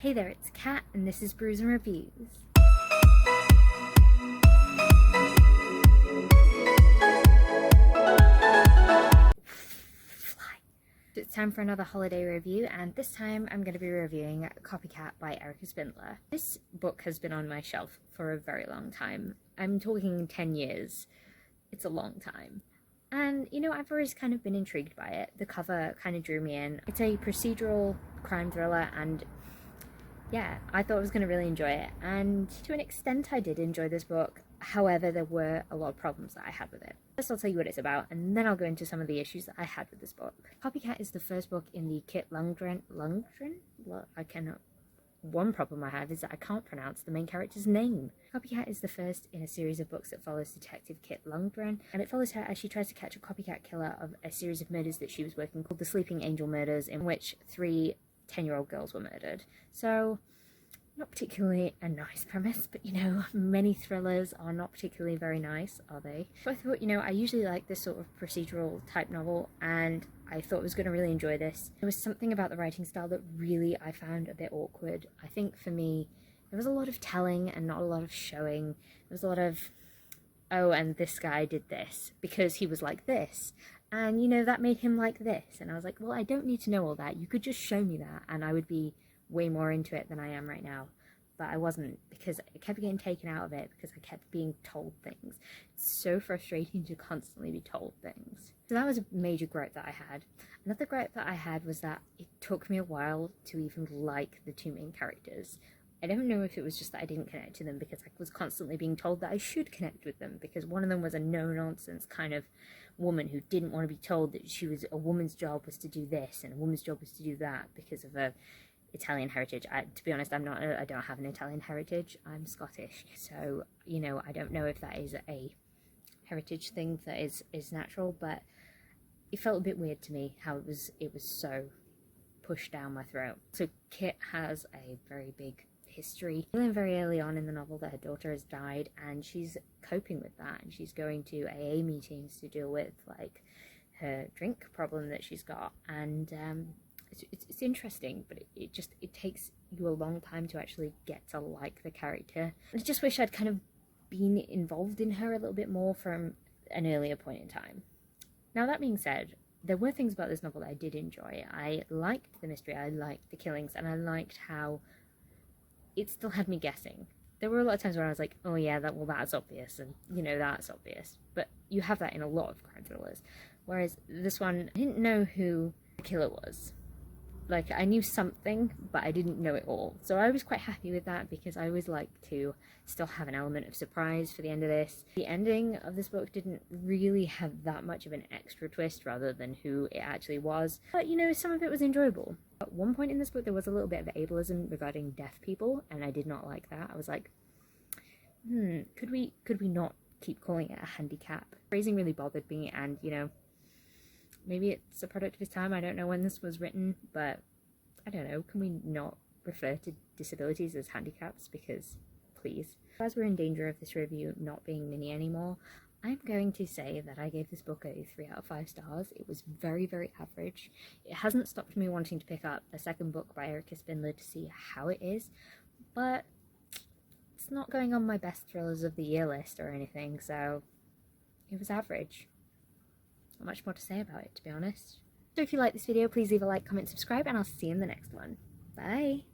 Hey there, it's Kat, and this is Brews and Reviews. It's time for another holiday review, and this time I'm going to be reviewing Copycat by Erica Spindler. This book has been on my shelf for a very long time. I'm talking 10 years. It's a long time. And, you know, I've always kind of been intrigued by it. The cover kind of drew me in. It's a procedural crime thriller, and yeah, I thought I was going to really enjoy it, and to an extent I did enjoy this book. However, there were a lot of problems that I had with it. First I'll tell you what it's about, and then I'll go into some of the issues that I had with this book. Copycat is the first book in the Kit Lundgren? One problem I have is that I can't pronounce the main character's name. Copycat is the first in a series of books that follows Detective Kit Lundgren, and it follows her as she tries to catch a copycat killer of a series of murders that she was working called the Sleeping Angel Murders, in which 3 10-year-old girls were murdered. So, not particularly a nice premise, but you know, many thrillers are not particularly very nice, are they? So I thought, you know, I usually like this sort of procedural type novel, and I thought I was going to really enjoy this. There was something about the writing style that really I found a bit awkward. I think for me, there was a lot of telling and not a lot of showing. There was a lot of, oh, and this guy did this because he was like this. And, you know, that made him like this. And I was like, well, I don't need to know all that. You could just show me that, and I would be way more into it than I am right now. But I wasn't, because I kept getting taken out of it because I kept being told things. It's so frustrating to constantly be told things. So that was a major gripe that I had. Another gripe that I had was that it took me a while to even like the 2 main characters. I don't know if it was just that I didn't connect to them because I was constantly being told that I should connect with them, because one of them was a no-nonsense kind of woman who didn't want to be told that a woman's job was to do this and a woman's job was to do that because of her Italian heritage. To be honest, I don't have an Italian heritage. I'm Scottish, so you know, I don't know if that is a heritage thing that is natural, but it felt a bit weird to me how it was so pushed down my throat. So Kit has a very big history. We learn very early on in the novel that her daughter has died, and she's coping with that, and she's going to AA meetings to deal with like her drink problem that she's got, and it's interesting, but it takes you a long time to actually get to like the character. I just wish I'd kind of been involved in her a little bit more from an earlier point in time. Now, that being said, there were things about this novel that I did enjoy. I liked the mystery, I liked the killings, and I liked how it still had me guessing. There were a lot of times where I was like, oh yeah, that's obvious, and you know, that's obvious. But you have that in a lot of crime thrillers. Whereas this one, I didn't know who the killer was. Like, I knew something, but I didn't know it all. So I was quite happy with that, because I always like to still have an element of surprise for the end of this. The ending of this book didn't really have that much of an extra twist rather than who it actually was. But, you know, some of it was enjoyable. At one point in this book, there was a little bit of ableism regarding deaf people, and I did not like that. I was like, could we not keep calling it a handicap? Phrasing really bothered me, and, you know, maybe it's a product of his time. I don't know when this was written, but I don't know. Can we not refer to disabilities as handicaps? Because, please. As we're in danger of this review not being mini anymore, I'm going to say that I gave this book a 3 out of 5 stars. It was very, very average. It hasn't stopped me wanting to pick up a second book by Erica Spindler to see how it is, but it's not going on my best thrillers of the year list or anything, so it was average. Not much more to say about it, to be honest. So if you like this video, please leave a like, comment, subscribe, and I'll see you in the next one. Bye!